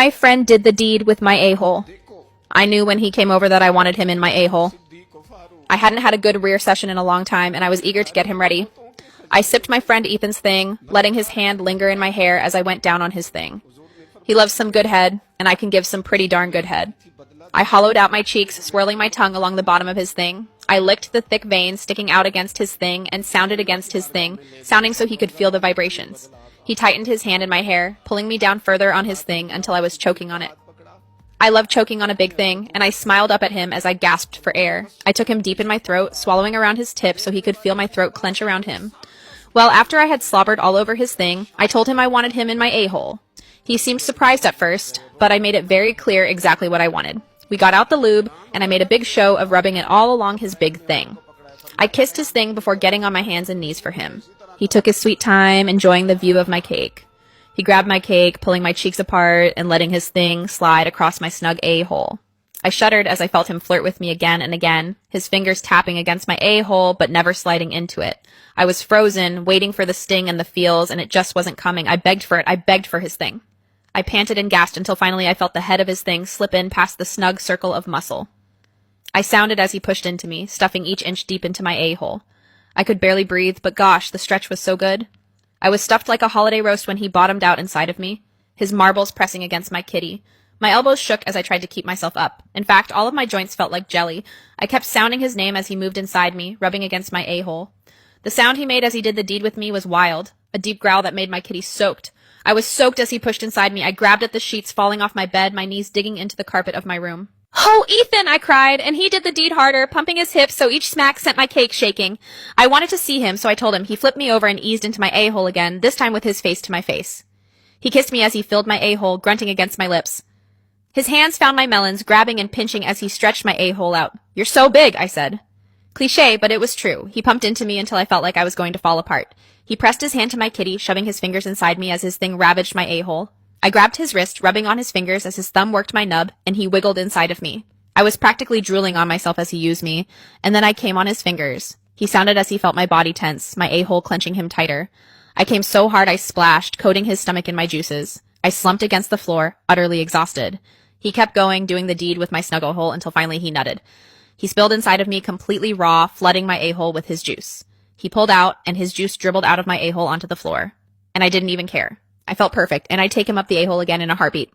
My friend did the deed with my a-hole. I knew when he came over that I wanted him in my a-hole. I hadn't had a good rear session in a long time, and I was eager to get him ready. I sipped my friend Ethan's thing, letting his hand linger in my hair as I went down on his thing. He loves some good head, and I can give some pretty darn good head. I hollowed out my cheeks, swirling my tongue along the bottom of his thing. I licked the thick veins sticking out against his thing and sounded against his thing, sounding so he could feel the vibrations. He tightened his hand in my hair, pulling me down further on his thing until I was choking on it. I love choking on a big thing, and I smiled up at him as I gasped for air. I took him deep in my throat, swallowing around his tip so he could feel my throat clench around him. Well, after I had slobbered all over his thing, I told him I wanted him in my a-hole. He seemed surprised at first, but I made it very clear exactly what I wanted. We got out the lube, and I made a big show of rubbing it all along his big thing. I kissed his thing before getting on my hands and knees for him. He took his sweet time, enjoying the view of my cake. He grabbed my cake, pulling my cheeks apart and letting his thing slide across my snug a-hole. I shuddered as I felt him flirt with me again and again, his fingers tapping against my a-hole but never sliding into it. I was frozen, waiting for the sting and the feels, and it just wasn't coming. I begged for it. I begged for his thing. I panted and gasped until finally I felt the head of his thing slip in past the snug circle of muscle. I sounded as he pushed into me, stuffing each inch deep into my a-hole. I could barely breathe, but gosh, the stretch was so good. I was stuffed like a holiday roast when he bottomed out inside of me, his marbles pressing against my kitty. My elbows shook as I tried to keep myself up. In fact, all of my joints felt like jelly. I kept sounding his name as he moved inside me, rubbing against my a-hole. The sound he made as he did the deed with me was wild, a deep growl that made my kitty soaked. I was soaked as he pushed inside me. I grabbed at the sheets falling off my bed, my knees digging into the carpet of my room. "Oh, Ethan!" I cried, and he did the deed harder, pumping his hips so each smack sent my cake shaking. I wanted to see him, so I told him. He flipped me over and eased into my a-hole again, this time with his face to my face. He kissed me as he filled my a-hole, grunting against my lips. His hands found my melons, grabbing and pinching as he stretched my a-hole out. "You're so big," I said. Cliché, but it was true. He pumped into me until I felt like I was going to fall apart. He pressed his hand to my kitty, shoving his fingers inside me as his thing ravaged my a-hole. I grabbed his wrist, rubbing on his fingers as his thumb worked my nub, and he wiggled inside of me. I was practically drooling on myself as he used me, and then I came on his fingers. He sounded as he felt my body tense, my a-hole clenching him tighter. I came so hard I splashed, coating his stomach in my juices. I slumped against the floor, utterly exhausted. He kept going, doing the deed with my snuggle hole until finally he nutted. He spilled inside of me completely raw, flooding my a-hole with his juice. He pulled out, and his juice dribbled out of my a-hole onto the floor. And I didn't even care. I felt perfect, and I'd take him up the a-hole again in a heartbeat.